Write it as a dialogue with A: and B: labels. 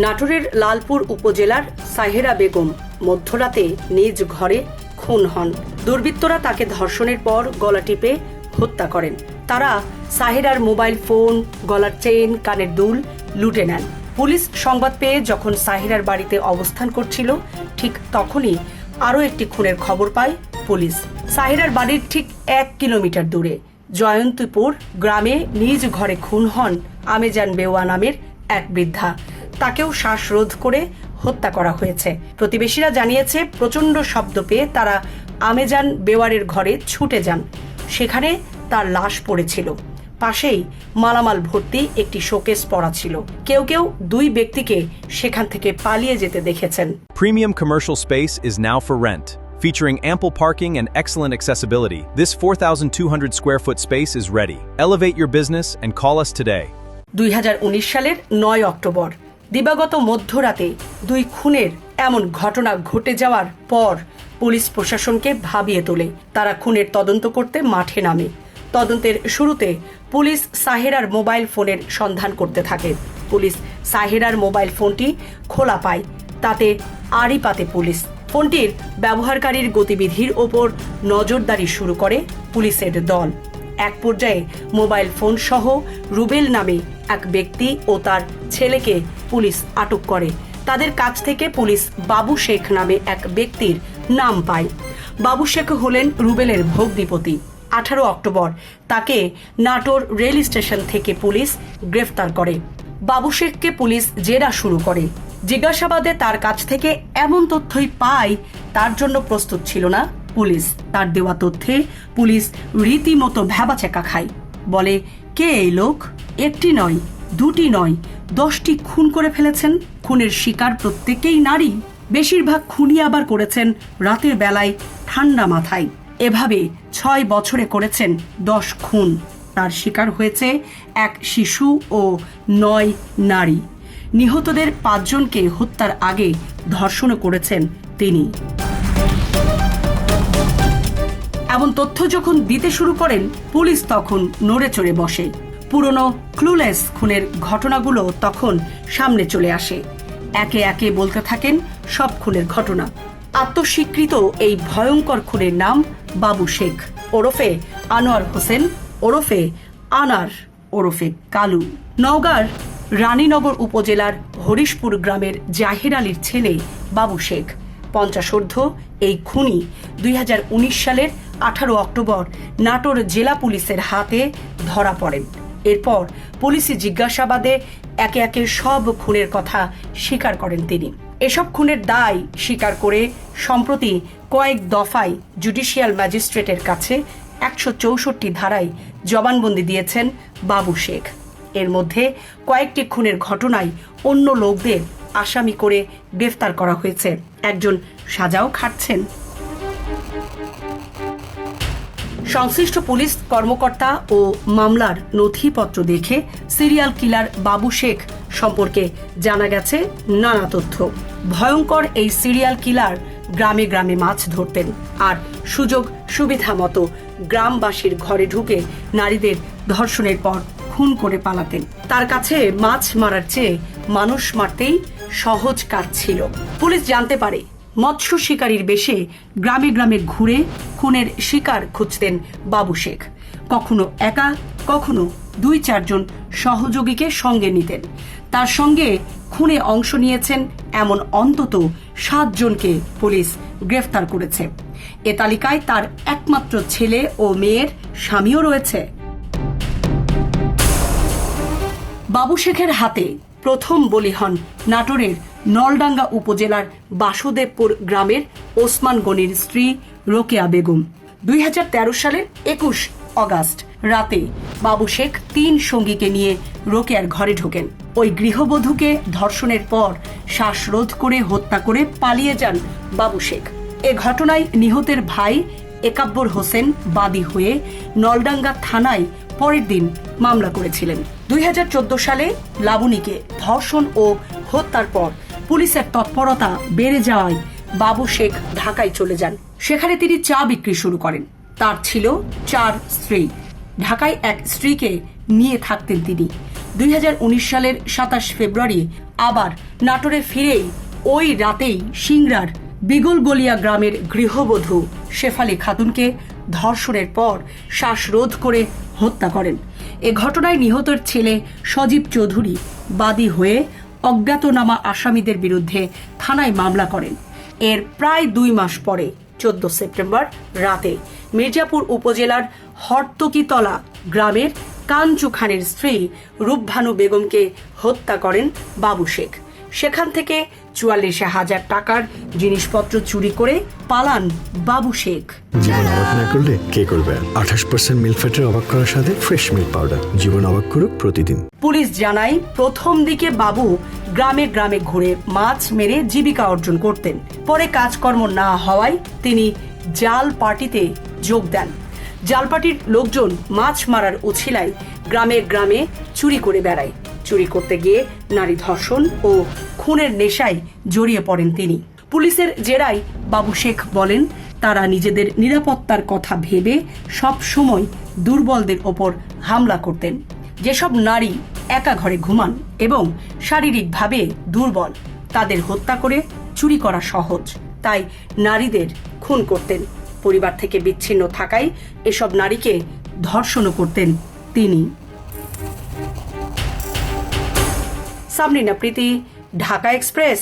A: নাটোরের লালপুর উপজেলার সাহেরা বেগম মধ্যরাতে নিজ ঘরে খুন হন। দুর্বৃত্তরা তাকে ধর্ষণের পর গলা টিপে হত্যা করেন। তারা সাহেরার মোবাইল ফোন, গলার চেইন, কানের দুল লুটে নেন। পুলিশ সংবাদ পেয়ে যখন সাহেরার বাড়িতে অবস্থান করছিল, ঠিক তখনই আরও একটি খুনের খবর পায় পুলিশ। সাহেরার বাড়ির ঠিক 1 কিলোমিটার দূরে জয়ন্তীপুর গ্রামে নিজ ঘরে খুন হন আমেজান বেওয়া নামের এক বৃদ্ধা। তাকেও শ্বাসরোধ করে হত্যা করা হয়েছে। প্রতিবেশীরা জানিয়েছে, প্রচণ্ড শব্দ পেয়ে তারা আমেজান বেওয়ারের ঘরে ছুটে যান। সেখানে তার লাশ পড়েছিল। পাশেই মালামাল ভর্তি একটি শোকেস পড়া ছিল। কেউ কেউ 2 ব্যক্তিকে সেখান থেকে পালিয়ে যেতে দেখেছেন।
B: Premium commercial space is now for rent. Featuring ample parking and excellent accessibility, this 4,200 square foot space is ready. Elevate your business and call us today.
A: 2019 সালের 9 অক্টোবর দিবাগত মধ্যরাতে 2 খুনের এমন ঘটনা ঘটে যাওয়ার পর পুলিশ প্রশাসনকে ভাবিয়ে তোলে। তারা খুনের তদন্ত করতে মাঠে নামে। তদন্তের শুরুতে পুলিশ সাহেরার মোবাইল ফোনের সন্ধান করতে থাকে। পুলিশ সাহেরার মোবাইল ফোনটি খোলা পায়। তাতে আড়ি পাতে পুলিশ। ফোনটির ব্যবহারকারীর গতিবিধির ওপর নজরদারি শুরু করে পুলিশের দল। এক পর্যায়ে মোবাইল ফোন সহ রুবেল নামে এক ব্যক্তি ও তার ছেলেকে পুলিশ আটক করে। তাদের কাছ থেকে পুলিশ বাবু শেখ নামে এক ব্যক্তির নাম পায়। বাবু শেখ হলেন রুবেলের ভগ্নিপতি। 18 অক্টোবর তাকে নাটোর রেল স্টেশন থেকে পুলিশ গ্রেফতার করে। বাবু শেখকে পুলিশ জেরা শুরু করে। জিজ্ঞাসাবাদে তার কাছ থেকে এমন তথ্যই পায় তার জন্য প্রস্তুত ছিল না পুলিশ। তার দেওয়া তথ্যে পুলিশ রীতিমতো ভ্যাবাচ্যাকা খায়। বলে, কে এই লোক? একটি নয়, 2টি নয়, 10টি খুন করে ফেলেছেন। খুনের শিকার প্রত্যেকেই নারী। বেশিরভাগ খুনই আবার করেছেন রাতের বেলায় ঠান্ডা মাথায়। এভাবে 6 বছরে করেছেন 10 খুন। তার শিকার হয়েছে এক শিশু ও 9 নারী। নিহতদের 5 জনকে হত্যার আগে ধর্ষণও করেছেন তিনি। এমন তথ্য যখন দিতে শুরু করেন, পুলিশ তখন নড়ে চড়ে বসে। পুরনো ক্লুলেস খুনের ঘটনাগুলো তখন সামনে চলে আসে। একে একে বলতে থাকেন সব খুনের ঘটনা। আত্মস্বীকৃত এই ভয়ঙ্কর খুনের নাম বাবু শেখ ওরফে আনোয়ার হোসেন ওরফে আনার ওরফে কালু। নওগাঁর রানীনগর উপজেলার হরিশপুর গ্রামের জাহির আলীর ছেলে বাবু শেখ 50 এই খুনি 2019 সালের 18 অক্টোবর নাটোর জেলা পুলিশের হাতে ধরা পড়েন। এরপর পুলিশি জিজ্ঞাসাবাদে একে একে সব খুনের কথা স্বীকার করেন তিনি। এসব খুনের দায় স্বীকার করে সম্প্রতি কয়েক দফায় জুডিশিয়াল ম্যাজিস্ট্রেটের কাছে 164 ধারায় জবানবন্দি দিয়েছেন বাবু শেখ। এর মধ্যে কয়েকটি খুনের ঘটনায় অন্য লোকদের আসামি করে গ্রেফতার করা হয়েছে। একজন সাজাও খাটছেন। সংশ্লিষ্ট পুলিশ কর্মকর্তা ও মামলার নথিপত্র দেখে সিরিয়াল কিলার বাবু শেখ সম্পর্কে জানা গেছে নানা তথ্য। ভয়ঙ্কর এই সিরিয়াল কিলার গ্রামে গ্রামে মাছ ধরতেন আর সুযোগ সুবিধা মতো গ্রামবাসীর ঘরে ঢুকে নারীদের ধর্ষণের পর খুন করে পালাতেন। তার কাছে মাছ মারার চেয়ে মানুষ মারতেই সহজ কাজ ছিল। পুলিশ জানতে পারে মৎস্য শিকারীর বেশে গ্রামে গ্রামে ঘুরে খুনের শিকার খুঁজতেন বাবু শেখ। কখনো একা, কখনো 2-4 জন সহযোগীকে সঙ্গে নিতেন। তার সঙ্গে খুনে অংশ নিয়েছেন এমন অন্তত 7 জনকে পুলিশ গ্রেফতার করেছে। এ তালিকায় তার একমাত্র ছেলে ও মেয়ের স্বামীও রয়েছে। বাবু শেখের হাতে প্রথম বলি হন নাটোরের নলডাঙ্গা উপজেলার বাসুদেবপুর গ্রামের ওসমান গনির স্ত্রী রোকেয়া বেগম। 2013 সালের 21 অগাস্ট রাতে বাবু শেখ 3 সঙ্গীকে নিয়ে রোকেয়ার ঘরে ঢোকেন। ওই গৃহবধূকে ধর্ষণের পর শ্বাসরোধ করে হত্যা করে পালিয়ে যান বাবু শেখ। এ ঘটনায় নিহতের ভাই একাব্বর হোসেন বাদী হয়ে নলডাঙ্গা থানায় পরের দিন মামলা করেছিলেন। 2014 সালে লাবণীকে ধর্ষণ ও হত্যার পর পুলিশের তৎপরতা বেড়ে যাওয়ায় বাবু শেখ ঢাকায় চলে যান। সেখানে তিনি চা বিক্রি শুরু করেন। তার ছিল 4 স্ত্রী। ঢাকায় এক স্ত্রীকে নিয়ে থাকতেন তিনি। 2019 সালের 27 ফেব্রুয়ারি আবার নাটোরে ফিরেই ওই রাতেই সিংড়ার বিগলগলিয়া গ্রামের গৃহবধূ শেফালি খাতুনকে ধর্ষণের পর শ্বাসরোধ করে হত্যা করেন। এ ঘটনায় নিহতের ছেলে সজীব চৌধুরী বাদী হয়ে অজ্ঞাতনামা আসামিদের বিরুদ্ধে থানায় মামলা করেন। এর প্রায় 2 মাস পরে 14 সেপ্টেম্বর রাতে মির্জাপুর উপজেলার হরতকিতলা গ্রামের কাঞ্চু খানের স্ত্রী রূপভানু বেগমকে হত্যা করেন বাবু শেখ। সেখান থেকে 44,000 টাকার জিনিসপত্র চুরি করে পালান বাবু শেখ।
C: জীবন অবাক না করলে কে করবে? 28% মিল্ক ফ্যাটের অবাক করার সাথে ফ্রেশ মিল্ক পাউডার। জীবন অবাক করুক প্রতিদিন।
A: পুলিশ জানায়, প্রথম দিকে বাবু গ্রামে গ্রামে ঘুরে মাছ মেরে জীবিকা অর্জন করতেন। পরে কাজকর্ম না হওয়ায় তিনি জাল পার্টিতে যোগ দেন। জাল পার্টির লোকজন মাছ মারার উছিলায় গ্রামে গ্রামে চুরি করে বেড়ায়। চুরি করতে গিয়ে নারী ধর্ষণ ও খুনের নেশায় জড়িয়ে পড়েন তিনি। পুলিশের জেরায় বাবু শেখ বলেন, তারা নিজেদের নিরাপত্তার কথা ভেবে সব সময় দুর্বলদের ওপর হামলা করতেন। যেসব নারী একা ঘরে ঘুমান এবং শারীরিকভাবে দুর্বল, তাদের হত্যা করে চুরি করা সহজ, তাই নারীদের খুন করতেন। পরিবার থেকে বিচ্ছিন্ন থাকায় এসব নারীকে ধর্ষণও করতেন তিনি। সামরিনা প্রীতি, ঢাকা এক্সপ্রেস।